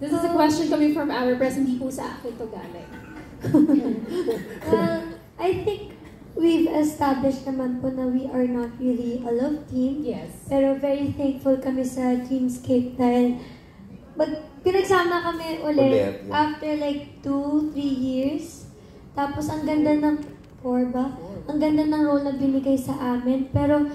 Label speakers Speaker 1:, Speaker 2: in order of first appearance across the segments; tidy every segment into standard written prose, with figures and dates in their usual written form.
Speaker 1: This is a question coming from our press, hindi po sa akin to galing.
Speaker 2: Well, I think we've established naman po na we are not really a love team.
Speaker 1: Yes.
Speaker 2: Pero very thankful kami sa Dreamscape dahil pinagsama kami ulit after like 2-3 years. Tapos ang ganda ng 4 ba? Ang ganda ng role na binigay sa amin. Pero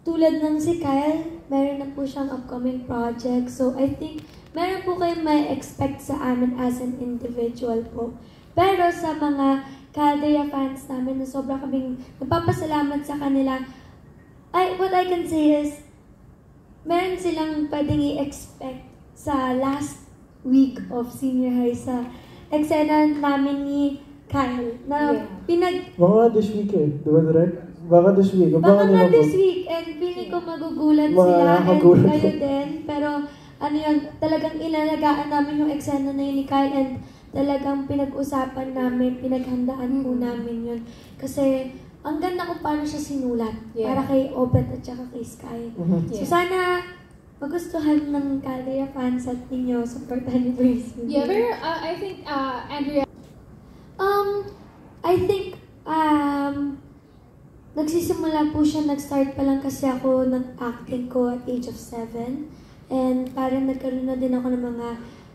Speaker 2: tulad ng si Kyle, meron na po siyang upcoming project. So I think meron po kayong may expect sa amin as an individual po. Pero sa mga Caldea fans namin na sobra kaming nagpapasalamat sa kanila, what I can say is, meron silang pwedeng i-expect sa last week of senior high sa eksena namin ni Kyle. Na
Speaker 3: Baka this week eh, di ba direct? Baka this week.
Speaker 2: Baka nga this week, and feeling ko magugulat sila and kayo din. Pero ano yun, talagang inalagaan namin yung eksena na yun ni Kyle and talagang pinag-usapan namin, pinaghandaan po namin yun. Kasi ang ganda kung paano siya sinulat para kay Obet at saka kay Sky. So sana magustuhan ng Caldea fans at ninyo, supportan niyo please.
Speaker 1: Yeah, pero I think, Andrea...
Speaker 2: I think, nagsisimula po siya, nag-start pa lang kasi ako ng acting ko at age of 7. And parang nagkaroon na din ako ng mga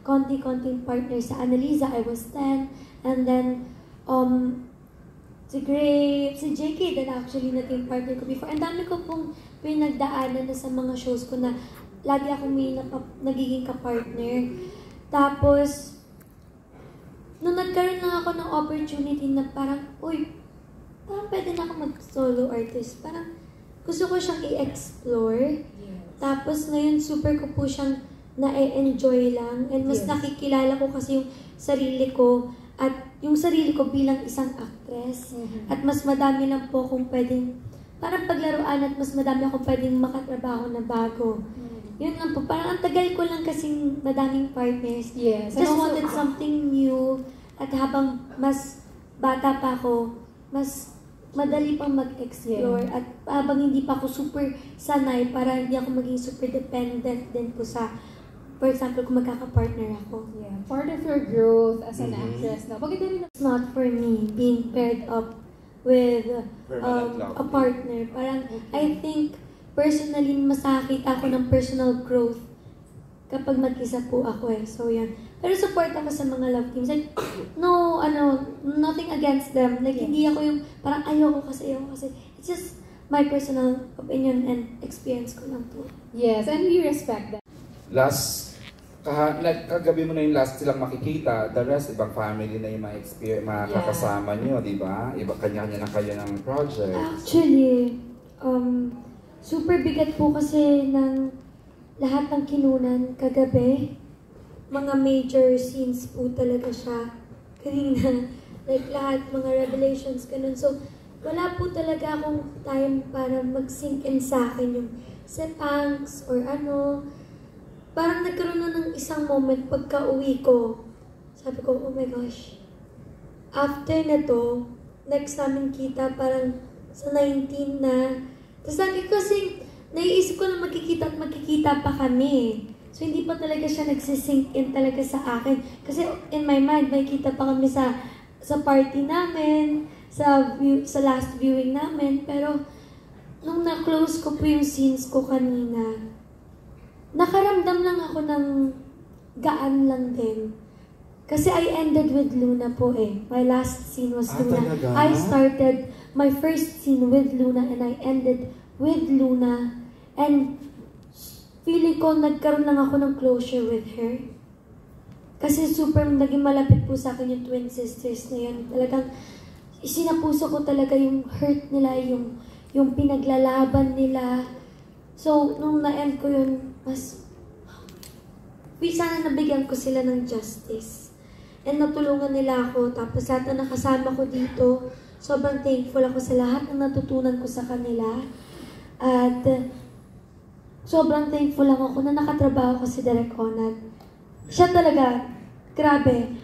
Speaker 2: konting partners sa Annalisa, I was 10. And then, si Grape, si JK din actually naging partner ko before. Ang dami ko pong pinagdaanan na sa mga shows ko na lagi akong may nagiging ka-partner. Tapos, nung nagkaroon na ako ng opportunity na parang, parang pwede na ako mag-solo artist. Parang gusto ko siyang i-explore. Tapos ngayon, super ko po siyang na-enjoy lang. And mas nakikilala ko kasi yung sarili ko at yung sarili ko bilang isang actress. At mas madami lang po akong pwedeng parang paglaruan at mas madami akong pwedeng makatrabaho na bago. Yun lang po. Parang ang tagal ko lang kasing madaming partners.
Speaker 1: Yes.
Speaker 2: Just wanted something new. At habang mas bata pa ako, mas madali pang mag-explore. At habang hindi pa ako super sanay, para hindi ako maging super dependent din po sa, for example, kung magkaka-partner ako.
Speaker 1: Yeah. Part of your growth as an actress na.
Speaker 2: It's not for me being paired up with a partner. Parang, I think, personally, mas nakakita ako ng personal growth kapag mag-isa po ako eh. So, yan. Pero support ako sa mga love teams. Like, nothing against them. Like, hindi ako yung, parang ayoko kasi. It's just my personal opinion and experience ko lang po.
Speaker 1: Yes, and we respect that.
Speaker 4: Kagabi mo na yung last silang makikita, the rest, ibang family na yung makakasama nyo, di ba? Iba kanya-kanya na kayo ng project.
Speaker 2: Actually, super bigat po kasi ng lahat ng kinunan kagabi. Mga major scenes po talaga siya. Kanina, like lahat, mga revelations, ganun. So, wala po talaga akong time para mag-sink in sa akin yung sepangs or ano. Parang nagkaroon na ng isang moment pagka-uwi ko. Sabi ko, oh my gosh. After na to, next namin kita parang sa 19 na. Tapos lagi kasi, naiisip ko na magkikita pa kami. So, hindi pa talaga siya nagsisink in talaga sa akin. Kasi in my mind, makikita pa kami sa party namin, sa last viewing namin. Pero, nung na-close ko po yung scenes ko kanina, nakaramdam lang ako ng gaan lang din. Kasi I ended with Luna po eh. My last scene was Luna.
Speaker 4: Talaga?
Speaker 2: I started my first scene with Luna and I ended with Luna. And feeling ko nagkaroon lang ako ng closure with her. Kasi super naging malapit po sa akin yung twin sisters na yun. Talagang isinapuso ko talaga yung hurt nila, yung pinaglalaban nila. So, nung na-end ko yun, sana nabigyan ko sila ng justice. And natulungan nila ako. Tapos lahat na nakasama ko dito, sobrang thankful ako sa lahat na natutunan ko sa kanila. At sobrang thankful lang ako na nakatrabaho ko si Direk Onad. Siya talaga, grabe.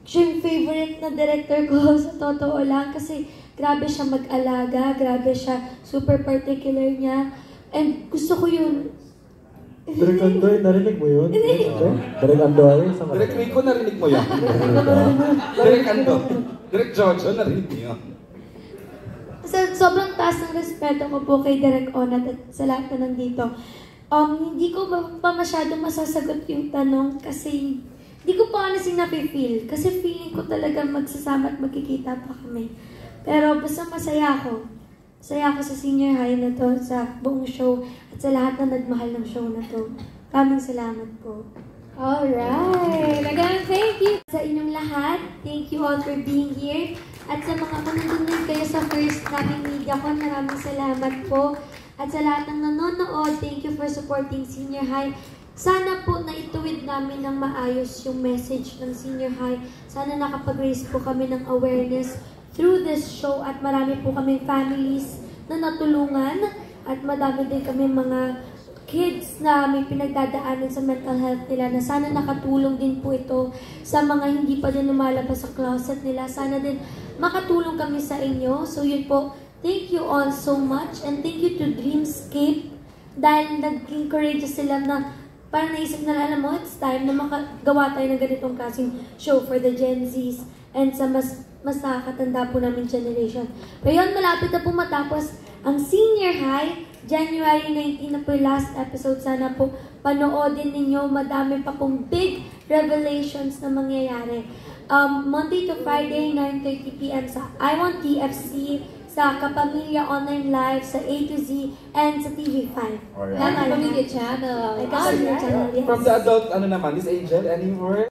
Speaker 2: Siya yung favorite na director ko sa totoo lang kasi grabe siya mag-alaga, grabe siya, super particular niya. And gusto ko yun,
Speaker 3: Direk Andoy, narinig mo yun? Direk Andoy, sa
Speaker 4: Direk Rico, narinig mo yan? Direk Ando. Direk Jojo, narinig mo yun?
Speaker 2: Sobrang taas ng respeto ko po kay Direk Onat at sa lahat na nandito. Hindi ko pa masyadong masasagot yung tanong kasi hindi ko pa honestly nafe-feel. Kasi feeling ko talaga magsasama at magkikita pa kami. Pero basta masaya ako. Masaya ako sa senior high na to, sa buong show, at sa lahat na nagmahal ng show na to. Maraming salamat po.
Speaker 1: Alright. Again, thank you.
Speaker 2: Sa inyong lahat, thank you all for being here. At sa mga kung kayo sa first naming media ko, maraming salamat po. At sa lahat ng nanonood, thank you for supporting Senior High. Sana po na ituwid namin ng maayos yung message ng Senior High. Sana nakapag-raise po kami ng awareness through this show at marami po kaming families na natulungan at madami din kami mga kids na may pinagdadaanan sa mental health nila na sana nakatulong din po ito sa mga hindi pa din lumalabas sa closet nila. Sana din makatulong kami sa inyo. So yun po, thank you all so much and thank you to Dreamscape dahil nag-encourage sila na parang naisip na alam mo, it's time na makagawa tayo ng ganitong klaseng show for the Gen Zs and sa mas nakakatanda po namin generation. Pero yun, malapit na po matapos ang Senior High. January 19 na po yung last episode. Sana po panoodin ninyo. Madami pa pong big revelations na mangyayari. Monday to Friday, 9:30 p.m. sa I Want TFC, sa Kapamilya Online Live, sa A to Z, and sa TV5.
Speaker 4: Alright.
Speaker 1: Kapamilya Channel.
Speaker 2: Kapamilya Channel, yes.
Speaker 4: From the adult, ano naman, Miss Angel, any word?